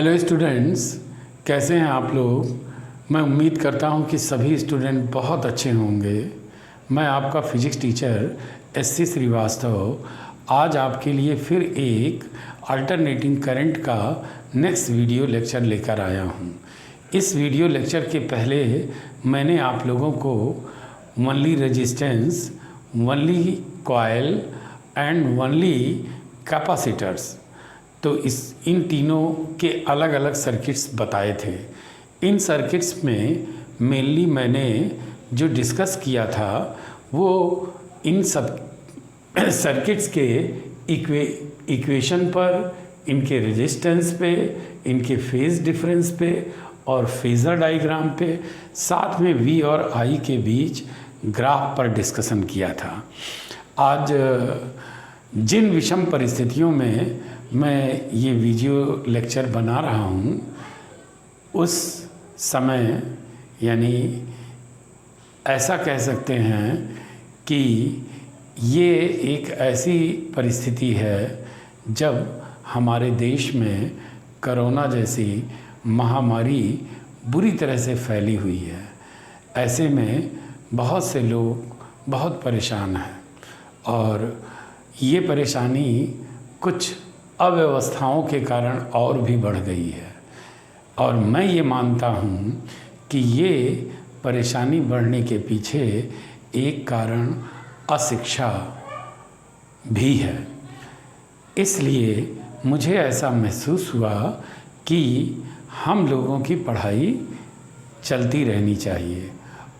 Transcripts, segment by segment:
Hello students, कैसे हैं आप लोग। मैं उम्मीद करता हूं कि सभी स्टूडेंट बहुत अच्छे होंगे। मैं आपका फिजिक्स टीचर एससी श्रीवास्तव आज आपके लिए फिर एक अल्टरनेटिंग करंट का नेक्स्ट वीडियो लेक्चर लेकर आया हूं। इस वीडियो लेक्चर के पहले मैंने आप लोगों को only resistance, only coil and only capacitors, तो इन तीनों के अलग अलग सर्किट्स बताए थे। इन सर्किट्स में मेनली मैंने जो डिस्कस किया था वो इन सब सर्किट्स के इक्वेशन पर, इनके रेजिस्टेंस पे, इनके फेज़ डिफरेंस पे और फेज़र डायग्राम पे, साथ में वी और आई के बीच ग्राफ पर डिस्कशन किया था। आज जिन विषम परिस्थितियों में मैं ये वीडियो लेक्चर बना रहा हूँ, उस समय यानी ऐसा कह सकते हैं कि ये एक ऐसी परिस्थिति है जब हमारे देश में कोरोना जैसी महामारी बुरी तरह से फैली हुई है। ऐसे में बहुत से लोग बहुत परेशान हैं और ये परेशानी कुछ अव्यवस्थाओं के कारण और भी बढ़ गई है। और मैं ये मानता हूँ कि ये परेशानी बढ़ने के पीछे एक कारण अशिक्षा भी है। इसलिए मुझे ऐसा महसूस हुआ कि हम लोगों की पढ़ाई चलती रहनी चाहिए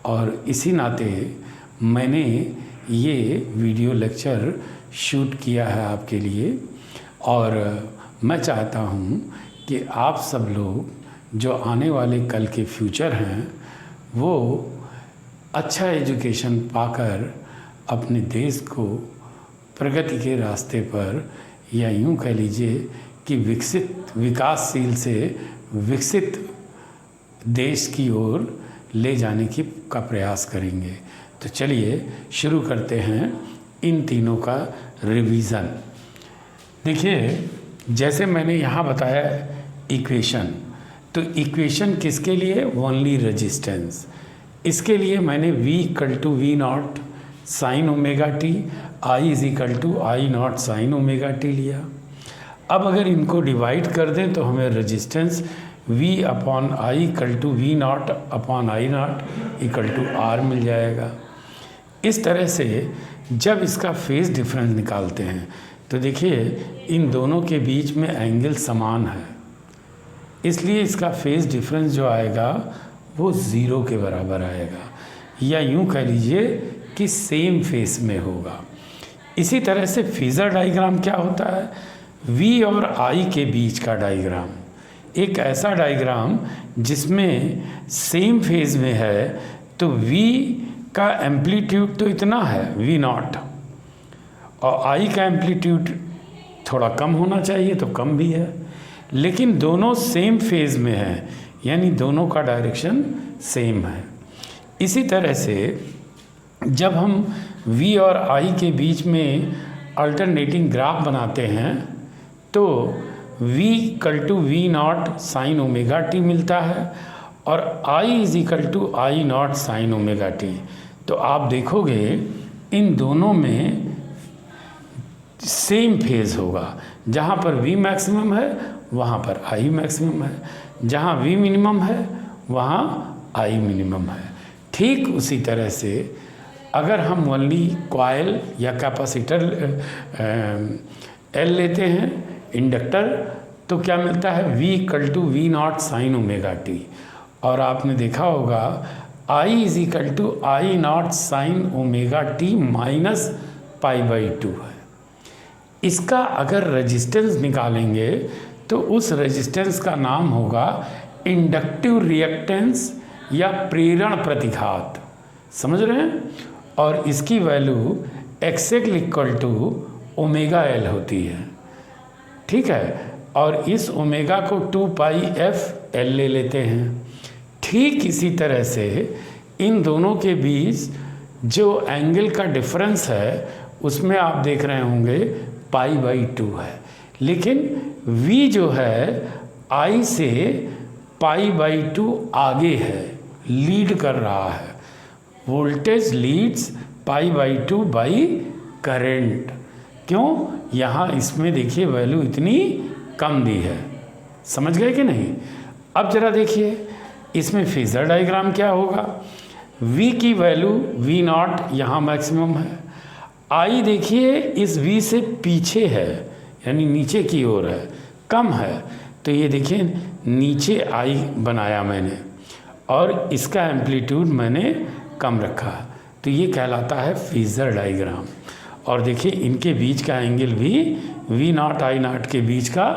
और इसी नाते मैंने ये वीडियो लेक्चर शूट किया है आपके लिए। और मैं चाहता हूँ कि आप सब लोग जो आने वाले कल के फ्यूचर हैं वो अच्छा एजुकेशन पाकर अपने देश को प्रगति के रास्ते पर, या यूँ कह लीजिए कि विकासशील से विकसित देश की ओर ले जाने का प्रयास करेंगे। तो चलिए शुरू करते हैं इन तीनों का रिवीज़न। देखिए, जैसे मैंने यहाँ बताया इक्वेशन, तो इक्वेशन किसके लिए? Only resistance. इसके लिए मैंने V=V0 sine omega T, I=I0 sine omega T लिया। अब अगर इनको डिवाइड कर दें तो हमें रेजिस्टेंस V/I=V0/I0 मिल जाएगा। इस तरह से जब इसका फेज़ डिफरेंस निकालते हैं तो देखिए इन दोनों के बीच में एंगल समान है, इसलिए इसका फेज़ डिफरेंस जो आएगा वो ज़ीरो के बराबर आएगा, या यूँ कह लीजिए कि सेम फेस में होगा। इसी तरह से फेज़र डायग्राम क्या होता है? V और I के बीच का डायग्राम, एक ऐसा डायग्राम जिसमें सेम फेज़ में है, तो V का एम्पलीट्यूड तो इतना है V0 और I का एम्पलीट्यूड थोड़ा कम होना चाहिए, तो कम भी है, लेकिन दोनों सेम फेज़ में है, यानी दोनों का डायरेक्शन सेम है। इसी तरह से जब हम V और I के बीच में अल्टरनेटिंग ग्राफ बनाते हैं तो V=V0 साइन ओमेगा टी मिलता है और I=I0 साइन ओमेगा टी। तो आप देखोगे इन दोनों में सेम फेज़ होगा, जहाँ पर V मैक्सिमम है वहाँ पर I मैक्सिमम है, जहाँ V मिनिमम है वहाँ I मिनिमम है। ठीक उसी तरह से अगर हम वनली कॉइल या कैपेसिटर L लेते हैं, इंडक्टर, तो क्या मिलता है? V=V0 sine omega T. और आपने देखा होगा I=I0 sine omega T minus π/2 है। इसका अगर रेजिस्टेंस निकालेंगे तो उस रेजिस्टेंस का नाम होगा इंडक्टिव रिएक्टेंस या प्रेरण प्रतिघात। समझ रहे हैं? और इसकी वैल्यू X=ω/L होती है। ठीक है, और इस ओमेगा को 2πfL ले लेते हैं। ठीक इसी तरह से इन दोनों के बीच जो एंगल का डिफरेंस है उसमें आप देख रहे होंगे π/2 है, लेकिन V जो है आई से π/2 आगे है, लीड कर रहा है। Voltage leads π/2 by current. क्यों? यहाँ इसमें देखिए वैल्यू इतनी कम दी है। समझ गए कि नहीं? अब जरा देखिए इसमें फेजर डायग्राम क्या होगा। V की वैल्यू V0 यहाँ मैक्सिमम है। I देखिए इस V से पीछे है, यानी नीचे की ओर है, कम है। तो ये देखिए नीचे I बनाया मैंने और इसका एम्पलीट्यूड मैंने कम रखा, तो ये कहलाता है फेजर डायग्राम। और देखिए इनके बीच का एंगल भी V0 I0 के बीच का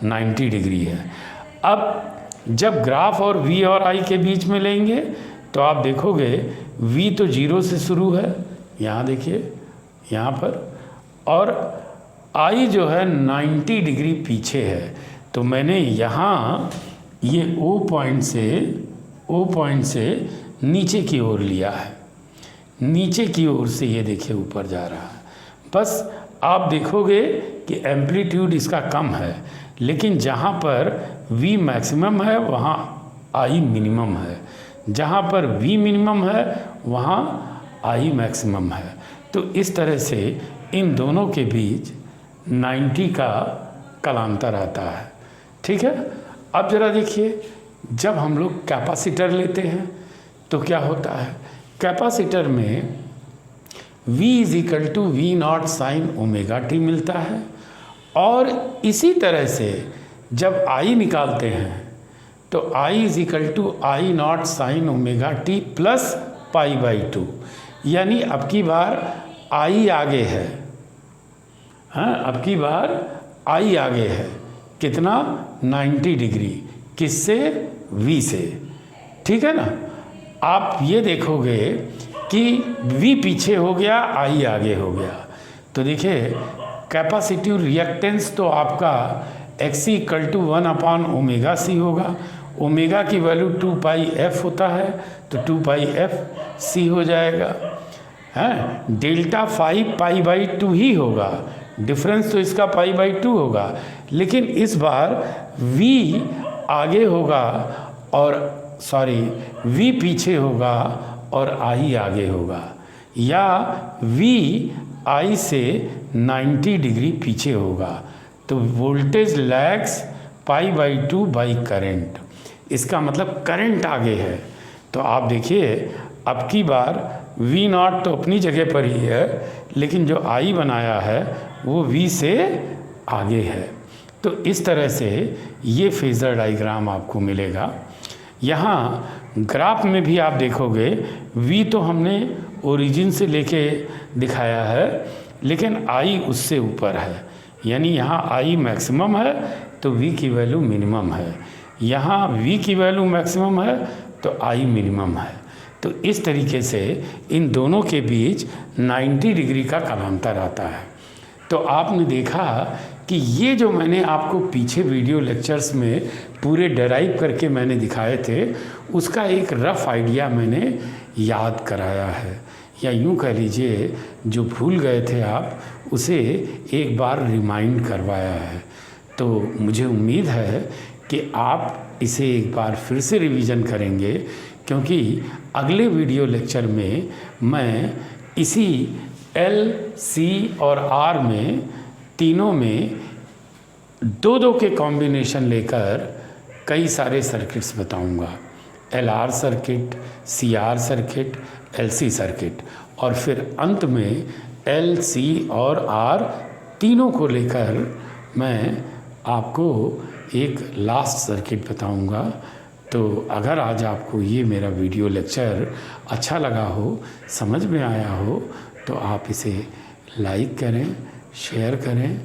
90 डिग्री है। अब जब ग्राफ और V और I के बीच में लेंगे तो आप देखोगे V तो 0 से शुरू है, यहाँ देखिए यहाँ पर, और I जो है 90 डिग्री पीछे है। तो मैंने यहाँ ये O पॉइंट से नीचे की ओर लिया है, नीचे की ओर से ये देखिए ऊपर जा रहा है। बस आप देखोगे कि एम्पलीट्यूड इसका कम है, लेकिन जहाँ पर V मैक्सिमम है वहाँ I मिनिमम है, जहाँ पर V मिनिमम है वहाँ I मैक्सिमम है। तो इस तरह से इन दोनों के बीच 90 का कालांतर आता है। ठीक है। अब जरा देखिए जब हम लोग कैपेसिटर लेते हैं तो क्या होता है। कैपेसिटर में V = V0 sin ω t मिलता है, और इसी तरह से जब I निकालते हैं तो I = I0 sin ω t plus π/2, यानी अब की बार I आगे है। हाँ, अब की बार I आगे है, कितना? 90 डिग्री। किससे? V से। ठीक है ना। आप ये देखोगे कि V पीछे हो गया, I आगे हो गया। तो देखिए कैपेसिटिव रिएक्टेंस तो आपका Xc = 1/ωc होगा। ओमेगा की वैल्यू 2πf होता है, तो 2πfc हो जाएगा। हैं, डेल्टा फाई π/2 ही होगा, डिफरेंस तो इसका π/2 होगा, लेकिन इस बार V आगे होगा और V पीछे होगा और I आगे होगा, या V I से 90 डिग्री पीछे होगा। तो वोल्टेज लैग्स π/2 बाई करेंट। इसका मतलब करंट आगे है। तो आप देखिए अब की बार V0 तो अपनी जगह पर ही है, लेकिन जो I बनाया है वो V से आगे है। तो इस तरह से ये फेज़र डायग्राम आपको मिलेगा। यहाँ ग्राफ में भी आप देखोगे V तो हमने ओरिजिन से लेके दिखाया है, लेकिन I उससे ऊपर है, यानी यहाँ I मैक्सिमम है तो V की वैल्यू मिनिमम है, यहाँ V की वैल्यू मैक्सिमम है तो I मिनिमम है। तो इस तरीके से इन दोनों के बीच 90 डिग्री का कालांतर आता है। तो आपने देखा कि ये जो मैंने आपको पीछे वीडियो लेक्चर्स में पूरे डराइव करके मैंने दिखाए थे, उसका एक रफ़ आइडिया मैंने याद कराया है, या यूँ कह लीजिए जो भूल गए थे आप उसे एक बार रिमाइंड करवाया है। तो मुझे उम्मीद है कि आप इसे एक बार फिर से रिवीजन करेंगे, क्योंकि अगले वीडियो लेक्चर में मैं इसी L, C और R में तीनों में 2-2 के कॉम्बिनेशन लेकर कई सारे सर्किट्स बताऊंगा। LR circuit, CR circuit, LC circuit, और फिर अंत में L, C और R तीनों को लेकर मैं आपको एक लास्ट सर्किट बताऊंगा। तो अगर आज आपको ये मेरा वीडियो लेक्चर अच्छा लगा हो, समझ में आया हो, तो आप इसे लाइक करें, शेयर करें,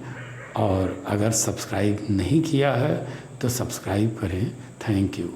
और अगर सब्सक्राइब नहीं किया है तो सब्सक्राइब करें। Thank you.